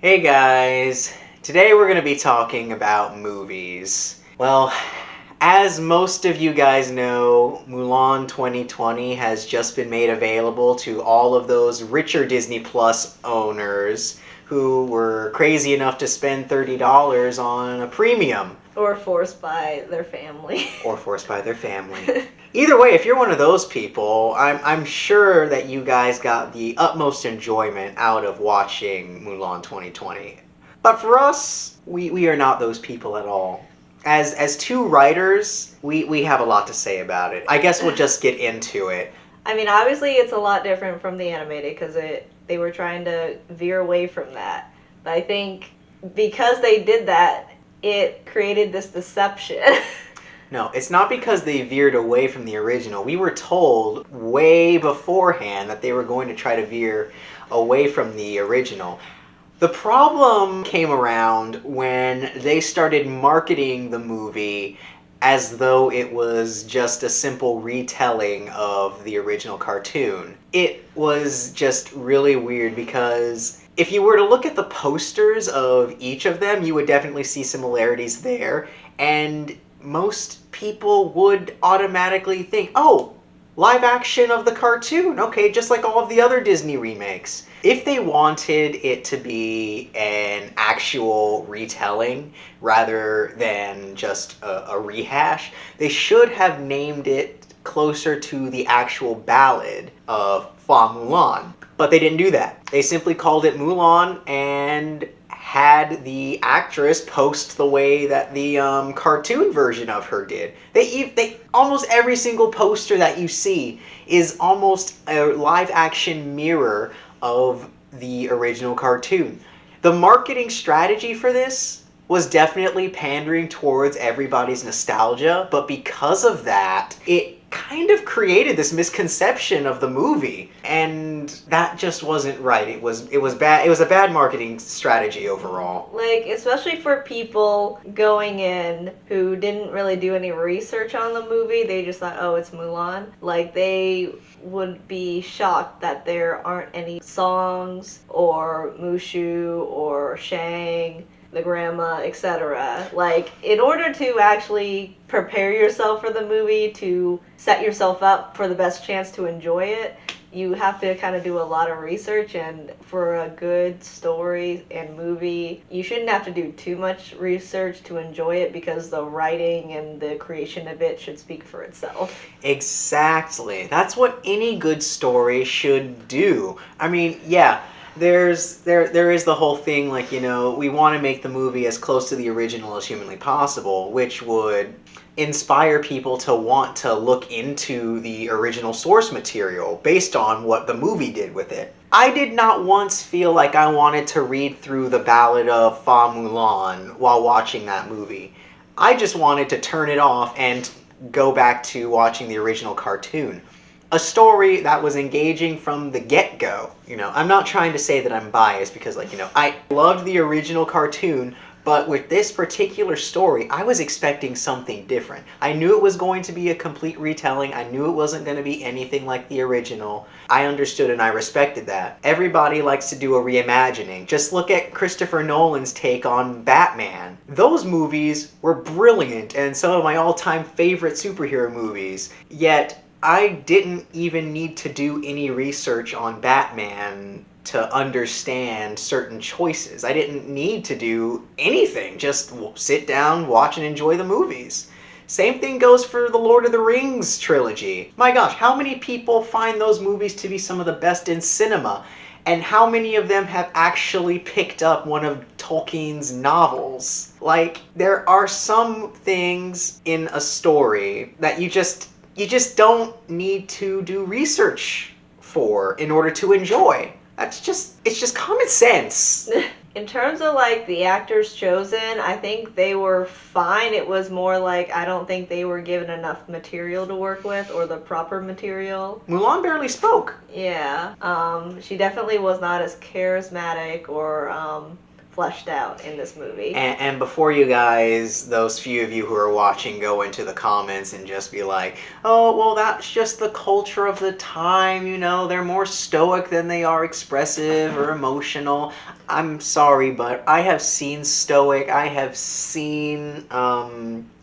Hey guys, today we're going to be talking about movies. Well, as most of you guys know, Mulan 2020 has just been made available to all of those richer Disney Plus owners who were crazy enough to spend $30 on a premium. Or forced by their family. Or forced by their family. Either way, if you're one of those people, I'm sure that you guys got the utmost enjoyment out of watching Mulan 2020. But for us, we are not those people at all. As two writers, we have a lot to say about it. I guess we'll just get into it. I mean, obviously it's a lot different from the animated because they were trying to veer away from that. But I think because they did that, it created this deception. No, it's not because they veered away from the original. We were told way beforehand that they were going to try to veer away from the original. The problem came around when they started marketing the movie as though it was just a simple retelling of the original cartoon. It was just really weird because if you were to look at the posters of each of them, you would definitely see similarities there, and most people would automatically think, oh, live action of the cartoon, okay, just like all of the other Disney remakes. If they wanted it to be an actual retelling rather than just a rehash, they should have named it closer to the actual ballad of Fa Mulan. But they didn't do that. They simply called it Mulan and had the actress post the way that the cartoon version of her did. They almost every single poster that you see is almost a live action mirror of the original cartoon. The marketing strategy for this was definitely pandering towards everybody's nostalgia, but because of that, it kind of created this misconception of the movie, and that just wasn't right. It was bad. It was a bad marketing strategy overall. Like, especially for people going in who didn't really do any research on the movie, they just thought, oh, it's Mulan. Like, they would be shocked that there aren't any songs or Mushu or Shang, the grandma, etc. Like, in order to actually prepare yourself for the movie, to set yourself up for the best chance to enjoy it, you have to kind of do a lot of research. And for a good story and movie, you shouldn't have to do too much research to enjoy it because the writing and the creation of it should speak for itself. Exactly. That's what any good story should do. I mean, yeah, there is the whole thing, like, we want to make the movie as close to the original as humanly possible, which would inspire people to want to look into the original source material based on what the movie did with it. I did not once feel like I wanted to read through the Ballad of Fa Mulan while watching that movie. I just wanted to turn it off and go back to watching the original cartoon. A story that was engaging from the get-go. I'm not trying to say that I'm biased because, I loved the original cartoon, but with this particular story, I was expecting something different. I knew it was going to be a complete retelling. I knew it wasn't going to be anything like the original. I understood and I respected that. Everybody likes to do a reimagining. Just look at Christopher Nolan's take on Batman. Those movies were brilliant and some of my all-time favorite superhero movies. Yet, I didn't even need to do any research on Batman to understand certain choices. I didn't need to do anything. Just sit down, watch, and enjoy the movies. Same thing goes for the Lord of the Rings trilogy. My gosh, how many people find those movies to be some of the best in cinema? And how many of them have actually picked up one of Tolkien's novels? Like, there are some things in a story that you just don't need to do research for in order to enjoy. It's just common sense. In terms of like the actors chosen, I think they were fine. It was more like I don't think they were given enough material to work with or the proper material. Mulan barely spoke. Yeah. She definitely was not as charismatic or fleshed out in this movie. And before you guys, those few of you who are watching, go into the comments and just be like, oh, well, that's just the culture of the time, you know, they're more stoic than they are expressive or emotional. I'm sorry, but I have seen stoic, I have seen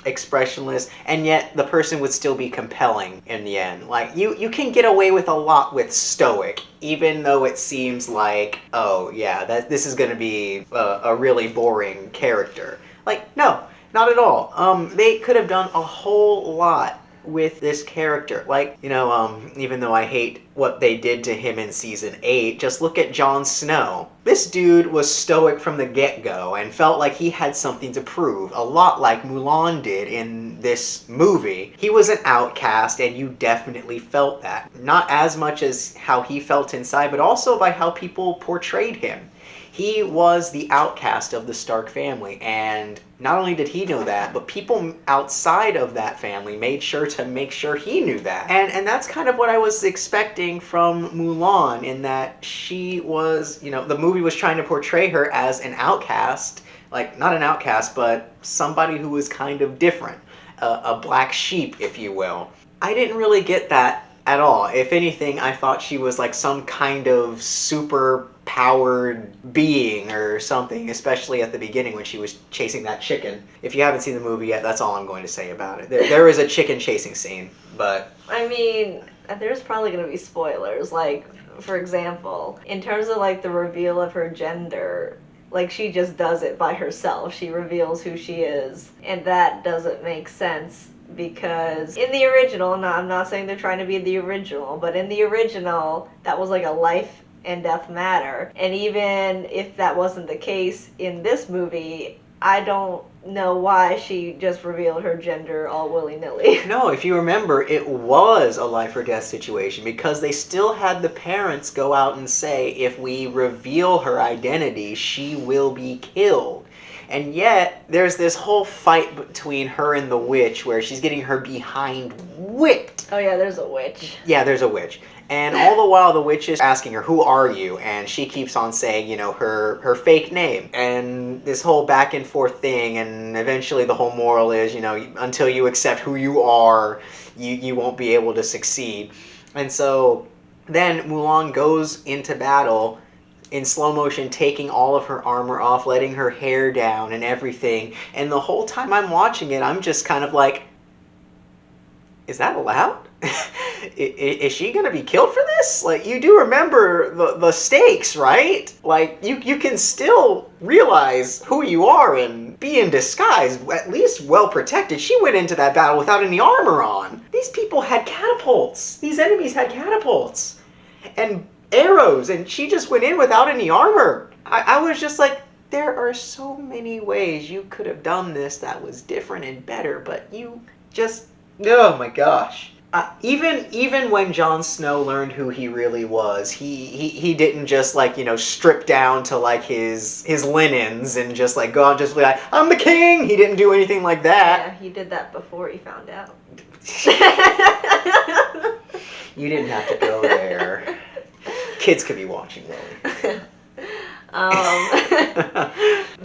expressionless, and yet the person would still be compelling in the end. Like, you can get away with a lot with stoic, even though it seems like, oh yeah, this is going to be a really boring character. Like, no, not at all. They could have done a whole lot with this character. Like, you know, even though I hate what they did to him in season 8, just look at Jon Snow. This dude was stoic from the get-go and felt like he had something to prove, a lot like Mulan did in this movie. He was an outcast, and you definitely felt that. Not as much as how he felt inside, but also by how people portrayed him. He was the outcast of the Stark family, and not only did he know that, but people outside of that family made sure to make sure he knew that. And that's kind of what I was expecting from Mulan, in that she was, you know, the movie was trying to portray her as an outcast, like, not an outcast, but somebody who was kind of different, a black sheep, if you will. I didn't really get that at all. If anything, I thought she was like some kind of super powered being or something, especially at the beginning when she was chasing that chicken. If you haven't seen the movie yet, that's all I'm going to say about it. There is a chicken chasing scene, but... I mean, there's probably going to be spoilers. Like, for example, in terms of like the reveal of her gender, like she just does it by herself. She reveals who she is, and that doesn't make sense. Because in the original, I'm not saying they're trying to be the original, but in the original, that was like a life and death matter. And even if that wasn't the case in this movie, I don't know why she just revealed her gender all willy-nilly. No, if you remember, it was a life or death situation, because they still had the parents go out and say, if we reveal her identity, she will be killed. And yet, there's this whole fight between her and the witch where she's getting her behind whipped. Oh yeah, there's a witch. Yeah, there's a witch. And all the while the witch is asking her, who are you? And she keeps on saying, you know, her fake name. And this whole back and forth thing, and eventually the whole moral is, you know, until you accept who you are, you won't be able to succeed. And so then Mulan goes into battle in slow motion, taking all of her armor off, letting her hair down and everything. And the whole time I'm watching it, I'm just kind of like, is that allowed? Is she gonna be killed for this? Like, you do remember the stakes, right? Like, you can still realize who you are and be in disguise, at least well protected. She went into that battle without any armor on. These people had catapults. These enemies had catapults. And arrows, and she just went in without any armor. I was just like, there are so many ways you could have done this that was different and better, but you just, oh my gosh. Even when Jon Snow learned who he really was, he didn't just, like, you know, strip down to like his linens and just like go out and just be like, I'm the king. He didn't do anything like that. Yeah, he did that before he found out. You didn't have to go there. Kids could be watching, Lily.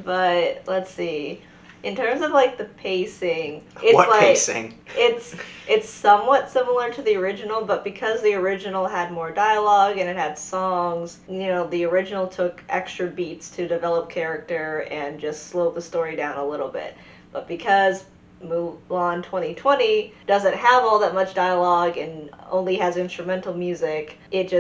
But let's see. In terms of like the pacing, it's what like pacing? It's somewhat similar to the original, but because the original had more dialogue and it had songs, you know, the original took extra beats to develop character and just slow the story down a little bit. But because Mulan 2020 doesn't have all that much dialogue and only has instrumental music, it's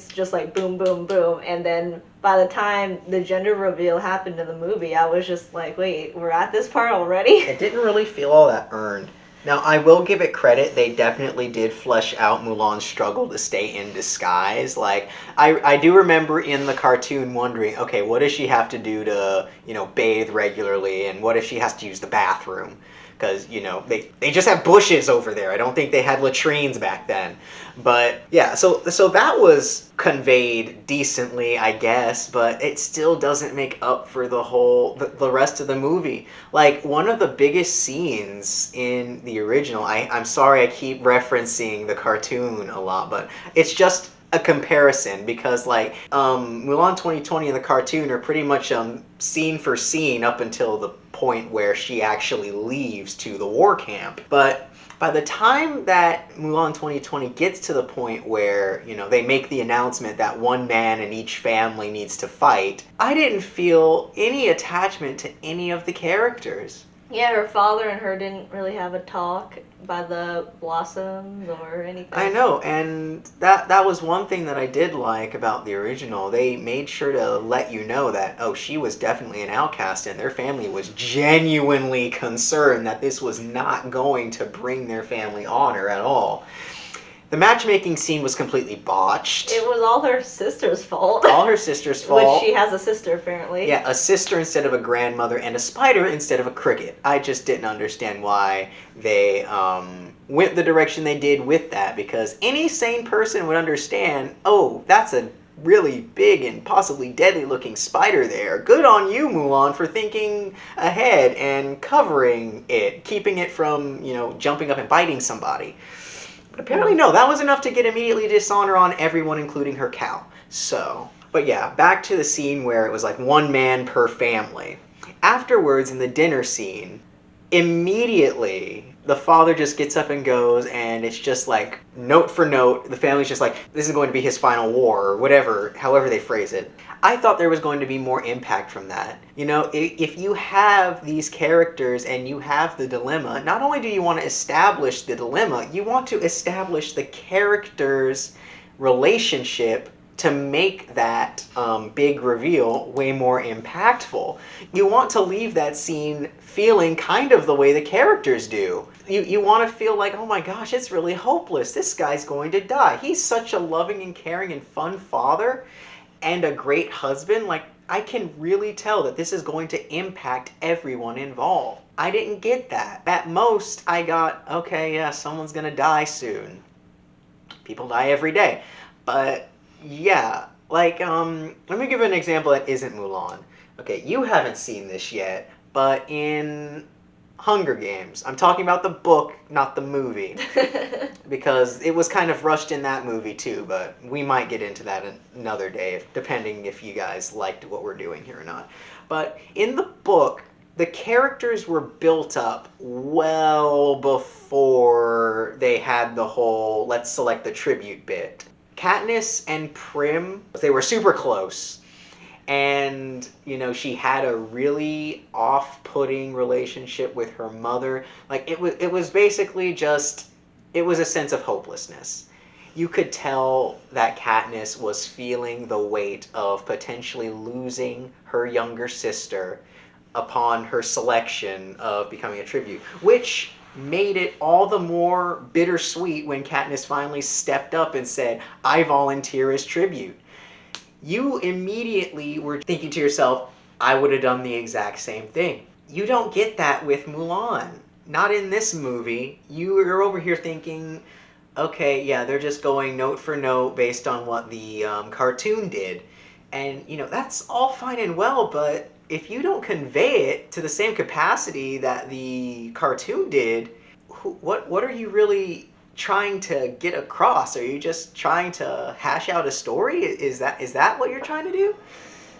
just like boom, boom, boom. And then by the time the gender reveal happened in the movie, I was just like, wait, we're at this part already? It didn't really feel all that earned. Now, I will give it credit, they definitely did flesh out Mulan's struggle to stay in disguise. Like, I do remember in the cartoon wondering, okay, what does she have to do to, you know, bathe regularly, and what if she has to use the bathroom? Because, you know, they just have bushes over there. I don't think they had latrines back then. But, yeah, so that was conveyed decently, I guess, but it still doesn't make up for the rest of the movie. Like, one of the biggest scenes in the original, I'm sorry I keep referencing the cartoon a lot, but it's just a comparison because like Mulan 2020 and the cartoon are pretty much scene for scene up until the point where she actually leaves to the war camp. But by the time that Mulan 2020 gets to the point where, you know, they make the announcement that one man in each family needs to fight, I didn't feel any attachment to any of the characters. Yeah, her father and her didn't really have a talk by the blossoms or anything. I know, and that was one thing that I did like about the original. They made sure to let you know that, oh, she was definitely an outcast, and their family was genuinely concerned that this was not going to bring their family honor at all. The matchmaking scene was completely botched. It was all her sister's fault. All her sister's fault. Which she has a sister, apparently. Yeah, a sister instead of a grandmother, and a spider instead of a cricket. I just didn't understand why they went the direction they did with that, because any sane person would understand, oh, that's a really big and possibly deadly looking spider there. Good on you, Mulan, for thinking ahead and covering it, keeping it from, you know, jumping up and biting somebody. But apparently no, that was enough to get immediately dishonor on everyone, including her cow. So, but yeah, back to the scene where it was like one man per family. Afterwards, in the dinner scene, immediately the father just gets up and goes, and it's just like note for note, the family's just like, this is going to be his final war, or whatever, however they phrase it. I thought there was going to be more impact from that. You know, if you have these characters and you have the dilemma, not only do you want to establish the dilemma, you want to establish the characters' relationship to make that big reveal way more impactful. You want to leave that scene feeling kind of the way the characters do. You want to feel like, oh my gosh, it's really hopeless. This guy's going to die. He's such a loving and caring and fun father and a great husband. Like, I can really tell that this is going to impact everyone involved. I didn't get that. At most, I got, okay, yeah, someone's gonna die soon. People die every day. But, yeah, like, let me give an example that isn't Mulan. Okay, you haven't seen this yet, but in Hunger Games, I'm talking about the book, not the movie. Because it was kind of rushed in that movie too, but we might get into that another day, depending if you guys liked what we're doing here or not. But in the book, the characters were built up well before they had the whole let's select the tribute bit. Katniss and Prim, they were super close. And, you know, she had a really off-putting relationship with her mother. Like, it was basically just, it was a sense of hopelessness. You could tell that Katniss was feeling the weight of potentially losing her younger sister upon her selection of becoming a tribute, which made it all the more bittersweet when Katniss finally stepped up and said, I volunteer as tribute. You immediately were thinking to yourself, I would have done the exact same thing. You don't get that with Mulan. Not in this movie. You're over here thinking, okay, yeah, they're just going note for note based on what the cartoon did. And, you know, that's all fine and well, but if you don't convey it to the same capacity that the cartoon did, what are you really trying to get across? Are you just trying to hash out a story? Is that what you're trying to do?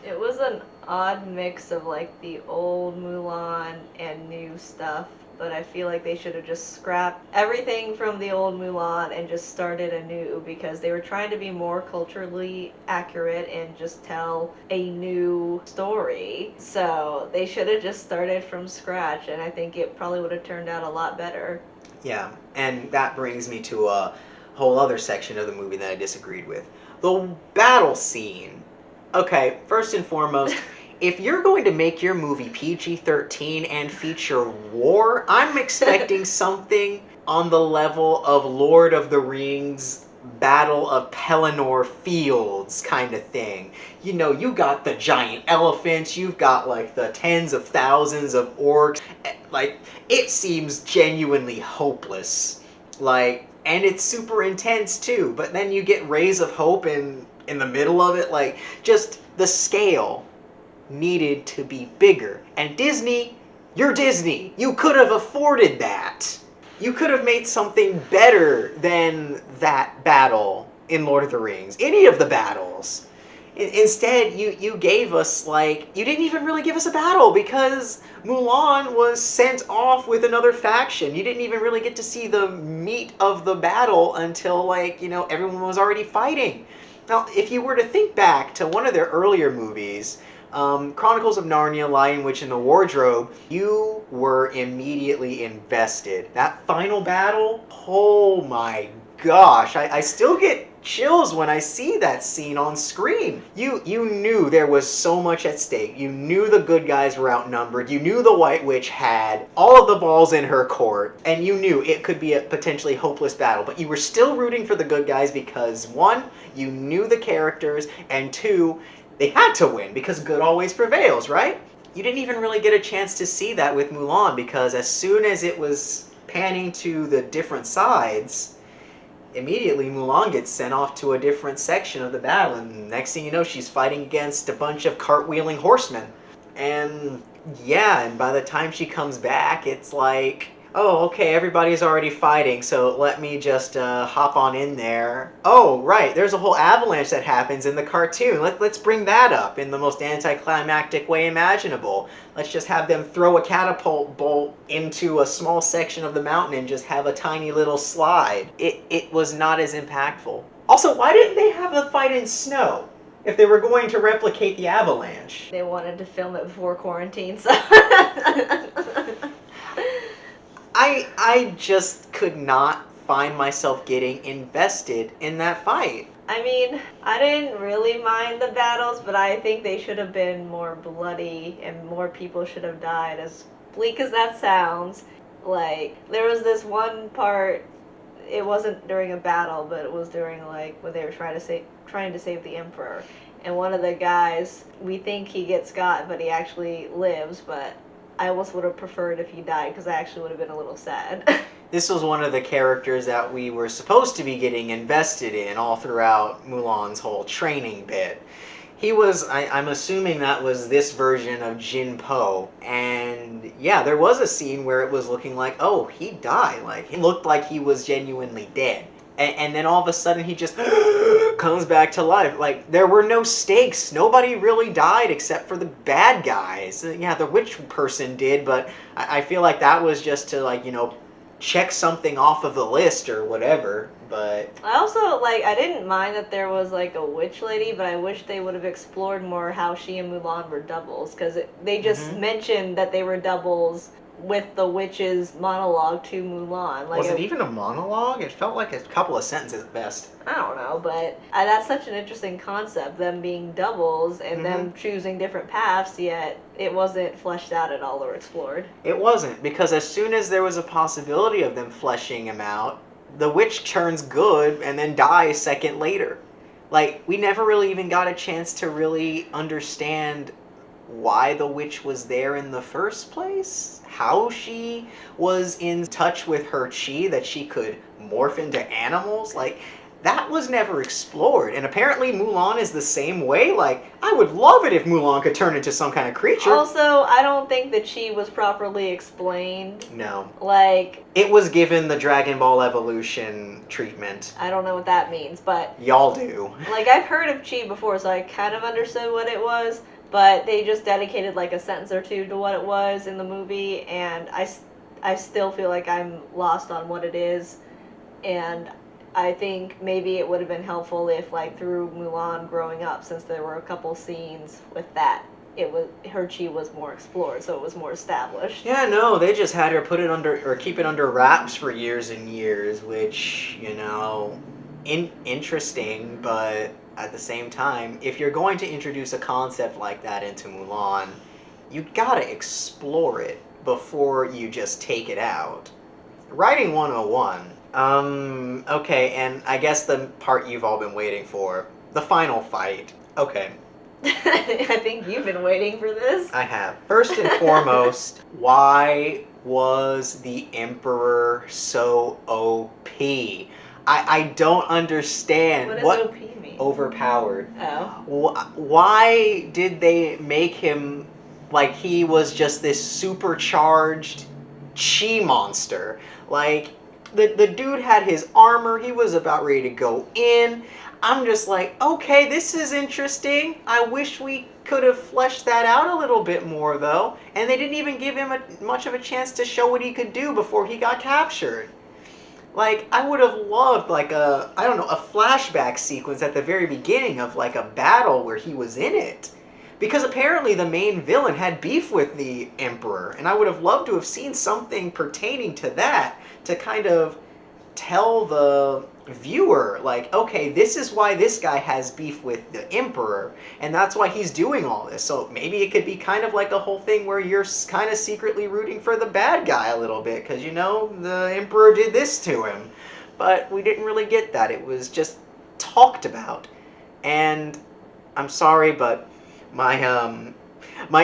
It was an odd mix of like the old Mulan and new stuff, but I feel like they should have just scrapped everything from the old Mulan and just started anew, because they were trying to be more culturally accurate and just tell a new story. So they should have just started from scratch, and I think it probably would have turned out a lot better. Yeah, and that brings me to a whole other section of the movie that I disagreed with. The battle scene. Okay, first and foremost, if you're going to make your movie PG-13 and feature war, I'm expecting something on the level of Lord of the Rings Battle of Pelennor Fields kind of thing. You know, you got the giant elephants, you've got like the tens of thousands of orcs. Like, it seems genuinely hopeless. Like, and it's super intense too, but then you get rays of hope in the middle of it. Like, just the scale needed to be bigger. And Disney, you're Disney. You could have afforded that. You could have made something better than that battle in Lord of the Rings, any of the battles. Instead, you gave us, like, you didn't even really give us a battle because Mulan was sent off with another faction. You didn't even really get to see the meat of the battle until, like, everyone was already fighting. Now, if you were to think back to one of their earlier movies, Chronicles of Narnia, Lion, Witch, and the Wardrobe, you were immediately invested. That final battle, oh my gosh, I still get chills when I see that scene on screen. You knew there was so much at stake. You knew the good guys were outnumbered. You knew the White Witch had all of the balls in her court, and you knew it could be a potentially hopeless battle, but you were still rooting for the good guys because, one, you knew the characters, and two, they had to win because good always prevails, right? You didn't even really get a chance to see that with Mulan because as soon as it was panning to the different sides, immediately Mulan gets sent off to a different section of the battle, and next thing you know, she's fighting against a bunch of cartwheeling horsemen. And yeah, and by the time she comes back, it's like, oh, okay, everybody's already fighting, so let me just hop on in there. Oh, right, there's a whole avalanche that happens in the cartoon. Let's bring that up in the most anticlimactic way imaginable. Let's just have them throw a catapult bolt into a small section of the mountain and just have a tiny little slide. It was not as impactful. Also, why didn't they have a fight in snow if they were going to replicate the avalanche? They wanted to film it before quarantine, so. I just could not find myself getting invested in that fight. I mean, I didn't really mind the battles, but I think they should have been more bloody and more people should have died. As bleak as that sounds, like, there was this one part, it wasn't during a battle, but it was during, like, when they were trying to save the Emperor. And one of the guys, we think he gets got, but he actually lives, but I almost would have preferred if he died because I actually would have been a little sad. This was one of the characters that we were supposed to be getting invested in all throughout Mulan's whole training bit. He was, I'm assuming that was this version of Jin Po. And yeah, there was a scene where it was looking like, oh, he died. Like, he looked like he was genuinely dead. And then all of a sudden he just comes back to life. Like, there were no stakes. Nobody really died except for the bad guys. Yeah, the witch person did, but I feel like that was just to, like, check something off of the list or whatever. But I also, like, I didn't mind that there was, like, a witch lady, but I wish they would have explored more how she and Mulan were doubles, because they just mentioned that they were doubles with the witch's monologue to Mulan. Like, was it even a monologue? It felt like a couple of sentences at best. I don't know, but that's such an interesting concept, them being doubles and them choosing different paths, yet it wasn't fleshed out at all or explored. It wasn't, because as soon as there was a possibility of them fleshing him out, the witch turns good and then dies a second later. Like, we never really even got a chance to really understand why the witch was there in the first place, how she was in touch with her chi, that she could morph into animals. Like, that was never explored. And apparently Mulan is the same way. Like, I would love it if Mulan could turn into some kind of creature. Also, I don't think that chi was properly explained. No. Like, it was given the Dragon Ball evolution treatment. I don't know what that means, but y'all do. Like, I've heard of chi before, so I kind of understood what it was, but they just dedicated like a sentence or two to what it was in the movie, and I still feel like I'm lost on what it is, and I think maybe it would have been helpful if, like, through Mulan growing up, since there were a couple scenes with that, her chi was more explored, so it was more established. Yeah, no, they just had her put it under, or keep it under wraps for years and years, which, interesting, but at the same time, if you're going to introduce a concept like that into Mulan, you gotta explore it before you just take it out. Writing 101. Okay, and I guess the part you've all been waiting for. The final fight. Okay. I think you've been waiting for this. I have. First and foremost, why was the Emperor so OP? I don't understand. What does OP mean? Overpowered. Oh. Why did they make him like he was just this supercharged chi monster? Like, the dude had his armor. He was about ready to go in. I'm just like, okay, this is interesting. I wish we could have fleshed that out a little bit more, though. And they didn't even give him much of a chance to show what he could do before he got captured. Like, I would have loved, like, I don't know, a flashback sequence at the very beginning of, like, a battle where he was in it. Because apparently the main villain had beef with the Emperor, and I would have loved to have seen something pertaining to that to kind of tell the viewer, like, okay, this is why this guy has beef with the Emperor, and that's why he's doing all this. So maybe it could be kind of like a whole thing where you're kind of secretly rooting for the bad guy a little bit, because, you know, the Emperor did this to him. But we didn't really get that. It was just talked about. And I'm sorry, but my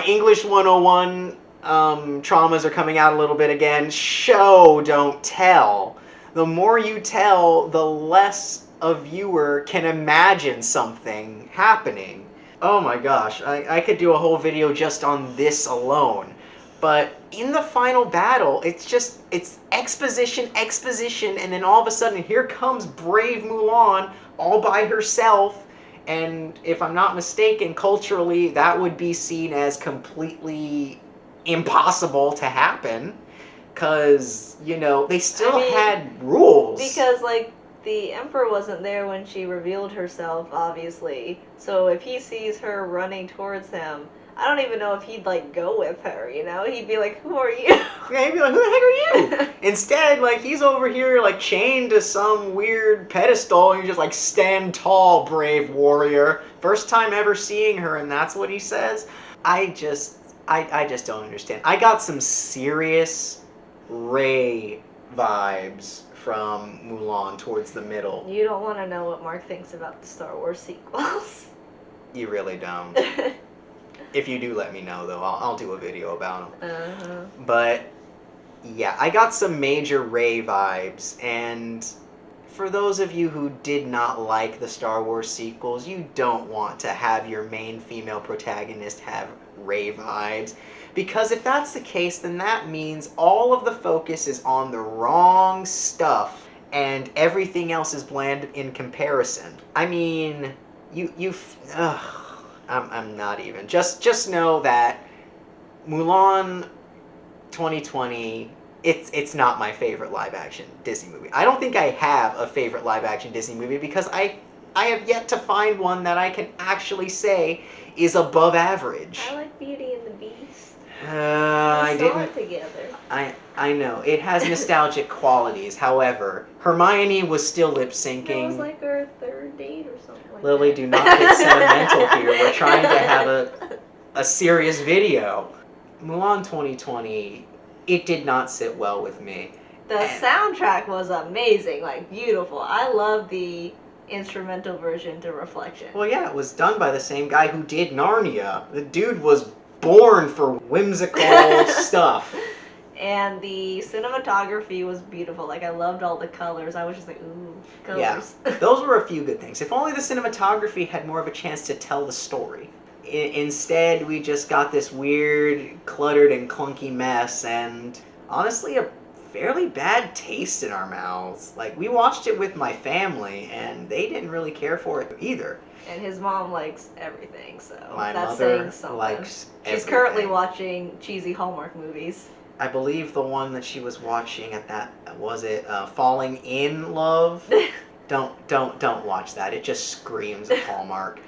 English 101 traumas are coming out a little bit again. Show, don't tell. The more you tell, the less a viewer can imagine something happening. Oh my gosh, I could do a whole video just on this alone. But in the final battle, it's exposition, exposition, and then all of a sudden here comes brave Mulan all by herself. And if I'm not mistaken, culturally, that would be seen as completely impossible to happen. Because, you know, they still had rules. Because, like, the Emperor wasn't there when she revealed herself, obviously. So if he sees her running towards him, I don't even know if he'd, like, go with her, you know? He'd be like, who are you? Yeah, he'd be like, who the heck are you? Instead, like, he's over here, like, chained to some weird pedestal, and he's just like, stand tall, brave warrior. First time ever seeing her, and that's what he says. I just don't understand. I got some serious Rey vibes from Mulan towards the middle. You don't want to know what Mark thinks about the Star Wars sequels. You really don't. If you do, let me know, though. I'll do a video about them. Uh-huh. But, yeah, I got some major Rey vibes, and for those of you who did not like the Star Wars sequels, you don't want to have your main female protagonist have Rey vibes. Because if that's the case, then that means all of the focus is on the wrong stuff, and everything else is bland in comparison. I mean, I'm not even. Just know that Mulan 2020, it's not my favorite live action Disney movie. I don't think I have a favorite live action Disney movie because I have yet to find one that I can actually say is above average. I like Beauty and the Beast. I saw didn't. it together. I know it has nostalgic qualities. However, Hermione was still lip syncing. It was like our third date or something like Lily, that. do not get sentimental here. We're trying to have a serious video. Mulan 2020, it did not sit well with me. The soundtrack was amazing, like beautiful. I love the instrumental version to Reflection. Well, yeah, it was done by the same guy who did Narnia. The dude was born for whimsical stuff. And the cinematography was beautiful. Like, I loved all the colors. I was just like, ooh, colors. Yeah, those were a few good things. If only the cinematography had more of a chance to tell the story. Instead, we just got this weird, cluttered, and clunky mess, and honestly, a fairly bad taste in our mouths. Like, we watched it with my family, and they didn't really care for it either. And his mom likes everything, so My that's mother saying something. likes She's everything. currently watching cheesy Hallmark movies. I believe the one that she was watching at that, was it Falling in Love? Don't watch that. It just screams of Hallmark.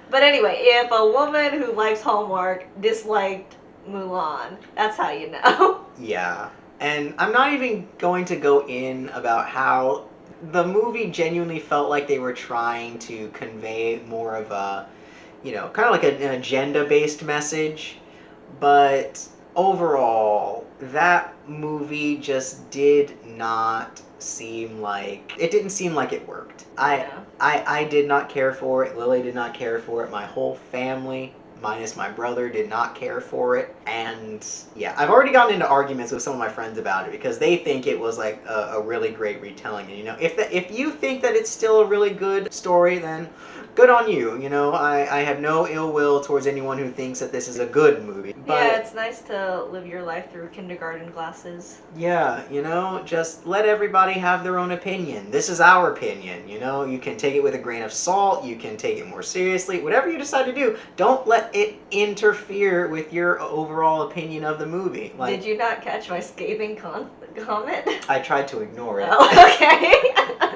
But anyway, if a woman who likes Hallmark disliked Mulan, that's how you know. Yeah. And I'm not even going to go in about how the movie genuinely felt like they were trying to convey more of a, you know, kind of like an agenda-based message. But overall, that movie just did not seem like, it didn't seem like it worked. I did not care for it. Lily did not care for it. My whole family, minus my brother, did not care for it. And yeah, I've already gotten into arguments with some of my friends about it because they think it was like a really great retelling. And you know, if you think that it's still a really good story, then good on you. You know, I have no ill will towards anyone who thinks that this is a good movie. But yeah, it's nice to live your life through kindergarten glasses. yeah, you know, just let everybody have their own opinion. This is our opinion, you know. You can take it with a grain of salt, you can take it more seriously. Whatever you decide to do, don't let it interfere with your overall opinion of the movie. Did you not catch my scathing comment? I tried to ignore it. Oh, okay.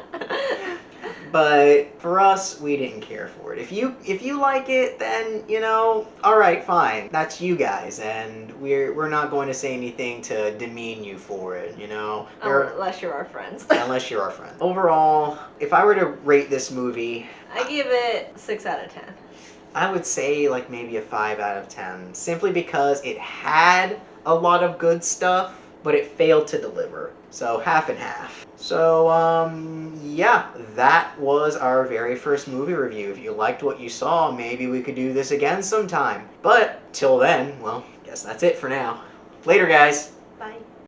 But for us, we didn't care for it. If you like it, then you know, all right, fine. That's you guys, and we're not going to say anything to demean you for it. You know, unless you're our friends. unless you're our friend. Overall, if I were to rate this movie, I give it 6 out of 10. I would say like maybe a 5 out of 10, simply because it had a lot of good stuff, but it failed to deliver. So half and half. So yeah, that was our very first movie review. If you liked what you saw, maybe we could do this again sometime. But till then, well, guess that's it for now. Later, guys. Bye.